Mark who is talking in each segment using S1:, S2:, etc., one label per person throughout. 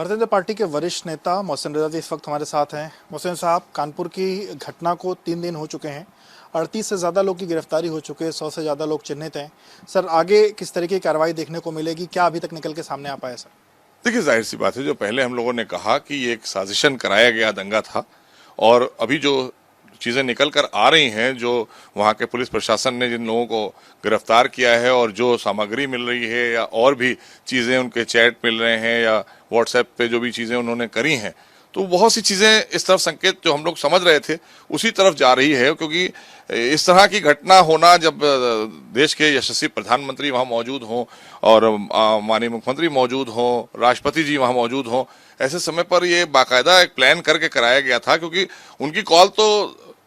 S1: Bharatiya Janata party के वरिष्ठ नेता मोहसिन रजा जी इस वक्त हमारे साथ हैं। मोहसिन साहब, कानपुर की घटना को 3 दिन हो चुके हैं, 38 से ज़्यादा लोग की गिरफ्तारी हो चुके हैं, 100 से ज़्यादा लोग चिन्हित हैं। सर, आगे किस तरह की कार्रवाई देखने को मिलेगी, क्या अभी तक निकल के सामने आ पाया सर?
S2: देखिए, जाहिर सी बात है, जो पहले हम लोगों ने कहा कि ये एक साजिशन कराया गया दंगा था, और अभी जो चीजें निकल कर आ रही हैं, जो वहाँ के पुलिस प्रशासन ने जिन लोगों को गिरफ्तार किया है और जो सामग्री मिल रही है या और भी चीजें उनके चैट मिल रहे हैं या व्हाट्सएप पे जो भी चीजें उन्होंने करी हैं, तो बहुत सी चीजें इस तरफ संकेत जो हम लोग समझ रहे थे उसी तरफ जा रही है। क्योंकि इस तरह की घटना होना, जब देश के यशस्वी प्रधानमंत्री वहां मौजूद हों और माननीय मुख्यमंत्री मौजूद हों, राष्ट्रपति जी वहां मौजूद हों, ऐसे समय पर ये बाकायदा एक प्लान करके कराया गया था। क्योंकि उनकी कॉल तो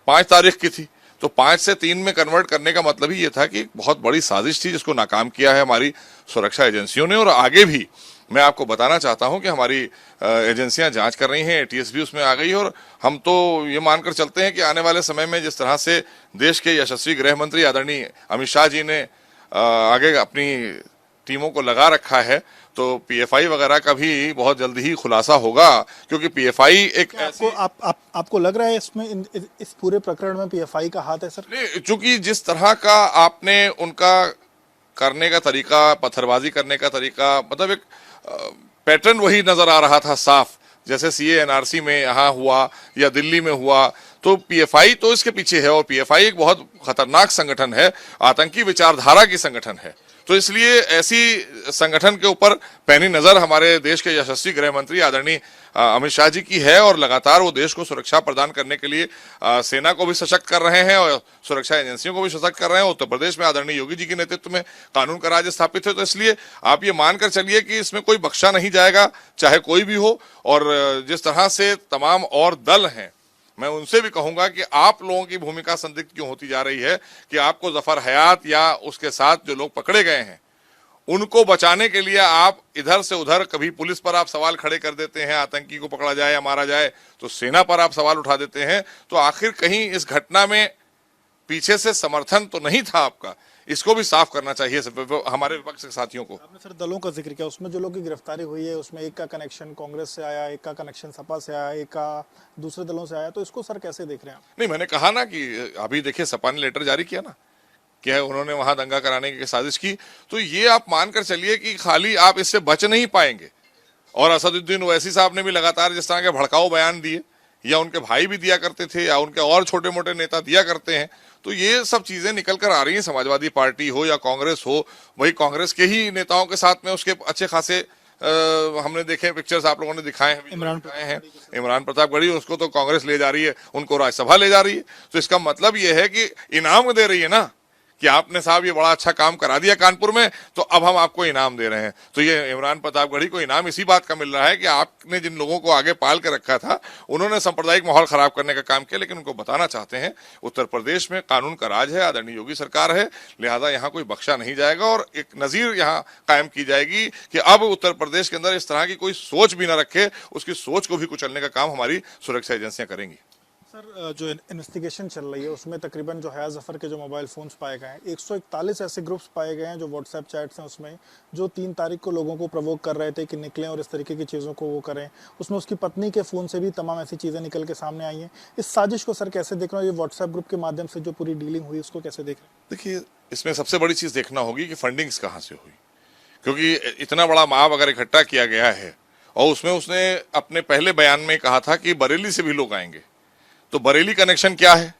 S2: 5 तारीख की थी, तो 5 से 3 में कन्वर्ट करने का मतलब ही ये था कि बहुत बड़ी साजिश थी जिसको नाकाम किया है हमारी सुरक्षा एजेंसियों ने। और आगे भी मैं आपको बताना चाहता हूं कि हमारी एजेंसियां जांच कर रही हैं, एटीएस भी उसमें आ गई है, और हम तो ये मानकर चलते हैं कि आने वाले समय में जिस तरह से देश के यशस्वी गृह मंत्री आदरणीय अमित शाह जी ने आगे अपनी टीमों को लगा रखा है, तो पीएफआई वगैरह का भी बहुत जल्दी ही खुलासा होगा। क्योंकि पीएफआई एक
S1: आपको लग रहा है इसमें इस पूरे प्रकरण में पीएफआई का हाथ है सर?
S2: नहीं, चूंकि जिस तरह का आपने उनका करने का तरीका, पत्थरबाजी करने का तरीका, मतलब एक पैटर्न वही नजर आ रहा था साफ, जैसे सीए एनआरसी में यहाँ हुआ या दिल्ली में हुआ। तो पीएफआई तो इसके पीछे है, और पीएफआई एक बहुत खतरनाक संगठन है, आतंकी विचारधारा की संगठन है। तो इसलिए ऐसी संगठन के ऊपर पैनी नजर हमारे देश के यशस्वी गृह मंत्री आदरणीय अमित शाह जी की है, और लगातार वो देश को सुरक्षा प्रदान करने के लिए सेना को भी सशक्त कर रहे हैं और सुरक्षा एजेंसियों को भी सशक्त कर रहे हैं। उत्तर प्रदेश में आदरणीय योगी जी के नेतृत्व में कानून का राज स्थापित है। तो इसलिए आप ये मानकर चलिए कि इसमें कोई बख्शा नहीं जाएगा, चाहे कोई भी हो। और जिस तरह से तमाम और दल हैं, मैं उनसे भी कहूंगा कि आप लोगों की भूमिका संदिग्ध क्यों होती जा रही है कि आपको जफर हयात या उसके साथ जो लोग पकड़े गए हैं उनको बचाने के लिए आप इधर से उधर, कभी पुलिस पर आप सवाल खड़े कर देते हैं, आतंकी को पकड़ा जाए या मारा जाए तो सेना पर आप सवाल उठा देते हैं। तो आखिर कहीं इस घटना में पीछे से समर्थन तो नहीं था आपका, इसको भी साफ करना चाहिए हमारे विपक्ष के साथियों को।
S1: आपने सर दलों का जिक्र किया, उसमें जो लोगों की गिरफ्तारी हुई है उसमें एक का कनेक्शन कांग्रेस से आया, एक का कनेक्शन सपा से आया, एक का दूसरे दलों से आया, तो इसको सर कैसे देख रहे हैं आप?
S2: नहीं, मैंने कहा ना कि अभी देखिए सपा ने लेटर जारी किया ना, क्या उन्होंने वहां दंगा कराने की साजिश की। तो ये आप मानकर चलिए कि खाली आप इससे बच नहीं पाएंगे। और असदुद्दीन ओवैसी साहब ने भी लगातार जिस तरह के भड़काऊ बयान दिए, या उनके भाई भी दिया करते थे, या उनके और छोटे मोटे नेता दिया करते हैं, तो ये सब चीजें निकल कर आ रही हैं। समाजवादी पार्टी हो या कांग्रेस हो, वही कांग्रेस के ही नेताओं के साथ में उसके अच्छे खासे हमने देखे पिक्चर्स, आप लोगों ने दिखाए हैं, इमरान प्रतापगढ़ी, उसको तो कांग्रेस ले जा रही है, उनको राज्यसभा ले जा रही है। तो इसका मतलब ये है कि इनाम दे रही है ना, कि आपने साहब ये बड़ा अच्छा काम करा दिया कानपुर में, तो अब हम आपको इनाम दे रहे हैं। तो ये इमरान प्रतापगढ़ी को इनाम इसी बात का मिल रहा है कि आपने जिन लोगों को आगे पाल के रखा था उन्होंने सांप्रदायिक माहौल खराब करने का काम किया। लेकिन उनको बताना चाहते हैं उत्तर प्रदेश में कानून का राज है, आदरणीय योगी सरकार है, लिहाजा यहाँ कोई बख्शा नहीं जाएगा, और एक नजीर यहाँ कायम की जाएगी कि अब उत्तर प्रदेश के अंदर इस तरह की कोई सोच भी ना रखे, उसकी सोच को भी कुचलने का काम हमारी सुरक्षा एजेंसियां करेंगी।
S1: सर, जो इन्वेस्टिगेशन चल रही है उसमें तकरीबन जो है जफर के जो मोबाइल फोन्स पाए गए हैं, 141 ऐसे ग्रुप्स पाए गए हैं जो व्हाट्सएप चैट्स हैं उसमें, जो 3 तारीख को लोगों को प्रवोक कर रहे थे कि निकलें और इस तरीके की चीज़ों को वो करें। उसमें उसकी पत्नी के फ़ोन से भी तमाम ऐसी चीज़ें निकल के सामने आई हैं। इस साजिश को सर कैसे देख रहे हो? ये व्हाट्सएप ग्रुप के माध्यम से जो पूरी डीलिंग हुई उसको कैसे देख रहे हैं?
S2: देखिए, इसमें सबसे बड़ी चीज देखना होगी कि फंडिंग्स कहाँ से हुई। क्योंकि इतना बड़ा माव अगर इकट्ठा किया गया है, और उसमें उसने अपने पहले बयान में कहा था कि बरेली से भी लोग आएंगे, तो बरेली कनेक्शन क्या है,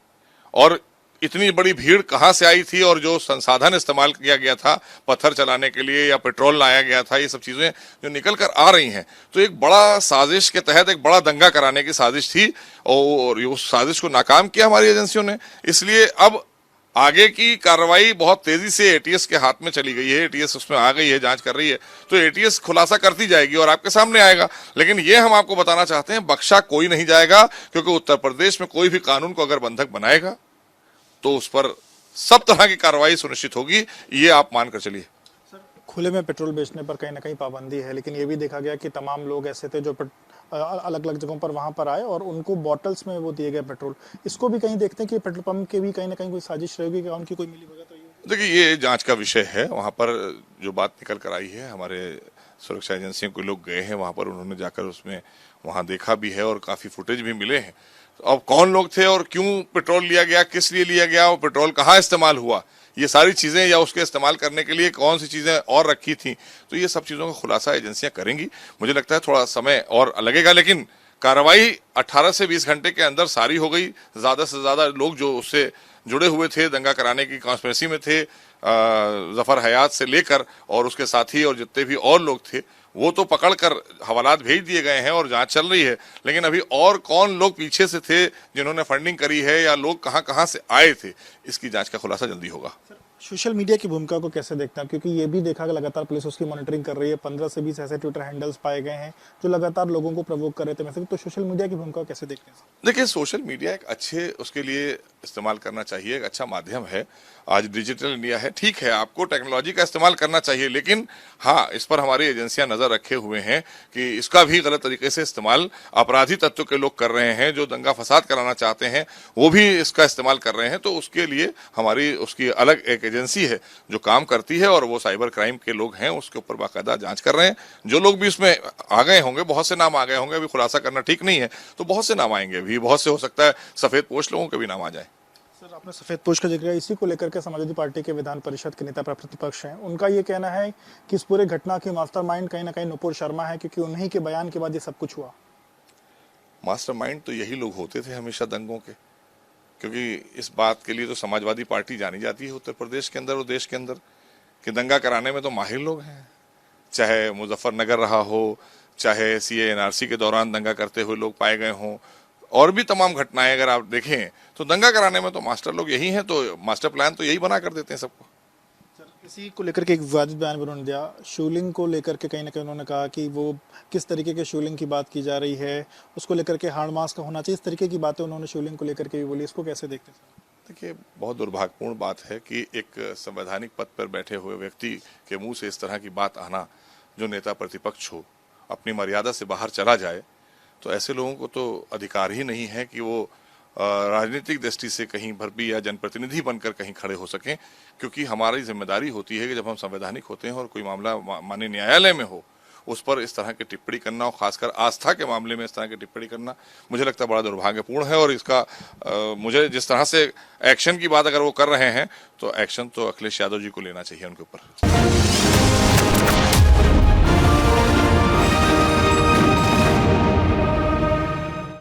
S2: और इतनी बड़ी भीड़ कहां से आई थी, और जो संसाधन इस्तेमाल किया गया था पत्थर चलाने के लिए या पेट्रोल लाया गया था, ये सब चीजें जो निकल कर आ रही हैं, तो एक बड़ा साजिश के तहत एक बड़ा दंगा कराने की साजिश थी, और उस साजिश को नाकाम किया हमारी एजेंसियों ने। इसलिए अब आगे की कार्रवाई बहुत तेजी से एटीएस के हाथ में चली गई है, एटीएस उसमें आ गई है, जांच कर रही है, तो एटीएस खुलासा करती जाएगी और आपके सामने आएगा। लेकिन ये हम आपको बताना चाहते हैं, बख्शा कोई नहीं जाएगा, क्योंकि उत्तर प्रदेश में कोई भी कानून को अगर बंधक बनाएगा तो उस पर सब तरह की कार्रवाई सुनिश्चित होगी, ये आप मानकर चलिए।
S1: खुले में पेट्रोल बेचने पर कहीं ना कहीं पाबंदी है, लेकिन ये भी देखा गया कि तमाम लोग ऐसे थे जो अलग अलग जगहों पर वहां पर आए और उनको बॉटल्स में वो दिए गए पेट्रोल। इसको भी कहीं देखते हैं कि पेट्रोल पंप के भी कहीं ना कहीं कोई साजिश रहेगी कि उनकी कोई मिली भगत रही है?
S2: देखिए, ये जांच का विषय है। वहां पर जो बात निकल कर आई है, हमारे सुरक्षा एजेंसियों के लोग गए हैं वहां पर, उन्होंने जाकर उसमें वहां देखा भी है और काफी फुटेज भी मिले हैं। तो अब कौन लोग थे और क्यों पेट्रोल लिया गया, किस लिए लिया गया, और पेट्रोल कहाँ इस्तेमाल हुआ, ये सारी चीजें, या उसके इस्तेमाल करने के लिए कौन सी चीजें और रखी थी, तो ये सब चीजों का खुलासा एजेंसियां करेंगी। मुझे लगता है थोड़ा समय और लगेगा, लेकिन कार्रवाई 18 से 20 घंटे के अंदर सारी हो गई। ज्यादा से ज्यादा लोग जो उससे जुड़े हुए थे, दंगा कराने की कॉन्स्पिरेसी में थे, जफर हयात से लेकर और उसके साथी और जितने भी और लोग थे, वो तो पकड़कर हवालात भेज दिए गए हैं और जांच चल रही है। लेकिन अभी और कौन लोग पीछे से थे जिन्होंने फंडिंग करी है, या लोग कहां कहां से आए थे, इसकी जांच का खुलासा जल्दी होगा।
S1: सोशल मीडिया की भूमिका को कैसे देखते हैं, क्योंकि ये भी देखा कि लगातार पुलिस उसकी मॉनिटरिंग कर रही है, 15 से 20 ऐसे ट्विटर हैंडल्स पाए गए हैं जो लगातार लोगों को प्रवोक कर रहे थे वैसे, तो सोशल मीडिया की भूमिका को कैसे देखते हैं?
S2: देखिए, सोशल मीडिया एक अच्छे उसके लिए इस्तेमाल करना चाहिए, एक अच्छा माध्यम है। आज डिजिटल इंडिया है, ठीक है, आपको टेक्नोलॉजी का इस्तेमाल करना चाहिए, लेकिन हाँ, इस पर हमारी एजेंसियां नजर रखे हुए हैं कि इसका भी गलत तरीके से इस्तेमाल अपराधी तत्व के लोग कर रहे हैं, जो दंगा फसाद कराना चाहते हैं वो भी इसका इस्तेमाल कर रहे हैं। तो उसके लिए हमारी उसकी अलग एक एजेंसी है जो काम करती है, और वो साइबर क्राइम के लोग हैं, उसके ऊपर बाकायदा जांच कर रहे हैं। जो लोग भी इसमें आ गए होंगे, बहुत से नाम आ गए होंगे, अभी खुलासा करना ठीक नहीं है, तो बहुत से नाम आएंगे, भी बहुत से हो सकता है सफेद पोश लोगों के भी नाम आ जाए।
S1: सर, आपने सफेद पोश का जिक्र किया, इसी को लेकर के समाजवादी पार्टी के विधान परिषद के नेता प्रतिपक्ष हैं, उनका ये कहना है कि इस पूरे घटना के मास्टरमाइंड कहीं ना कहीं नुपुर शर्मा है, क्योंकि उन्हीं के बयान के बाद ये सब कुछ हुआ।
S2: मास्टरमाइंड तो यही लोग होते थे हमेशा दंगों के, क्योंकि इस बात के लिए तो समाजवादी पार्टी जानी जाती है उत्तर प्रदेश के अंदर और देश के अंदर, कि दंगा कराने में तो माहिर लोग हैं। चाहे मुजफ्फरनगर रहा हो, चाहे सीए एनआरसी के दौरान दंगा करते हुए लोग पाए गए हों, और भी तमाम घटनाएं अगर आप देखें तो दंगा कराने में तो मास्टर लोग यही हैं, तो मास्टर प्लान तो यही बना कर देते हैं सबको।
S1: इसी को लेकर के एक विवादित बयान भी उन्होंने दिया, शिवलिंग को लेकर के कहीं ना कहीं उन्होंने कहा कि वो किस तरीके के शिवलिंग की बात की जा रही है, उसको लेकर के हाड़ मास का होना चाहिए, इस तरीके की बातें उन्होंने शिवलिंग को लेकर के भी बोली। इसको कैसे देखते हैं?
S2: देखिए, बहुत दुर्भाग्यपूर्ण बात है कि एक संवैधानिक पद पर बैठे हुए व्यक्ति के मुंह से इस तरह की बात आना, जो नेता प्रतिपक्ष हो, अपनी मर्यादा से बाहर चला जाए, तो ऐसे लोगों को तो अधिकार ही नहीं है कि वो राजनीतिक दृष्टि से कहीं भर भी या जनप्रतिनिधि बनकर कहीं खड़े हो सकें। क्योंकि हमारी जिम्मेदारी होती है कि जब हम संवैधानिक होते हैं और कोई मामला माननीय न्यायालय में हो, उस पर इस तरह की टिप्पणी करना, और खासकर आस्था के मामले में इस तरह की टिप्पणी करना, मुझे लगता है बड़ा दुर्भाग्यपूर्ण है। और इसका मुझे जिस तरह से एक्शन की बात अगर वो कर रहे हैं, तो एक्शन तो अखिलेश यादव जी को लेना चाहिए उनके ऊपर।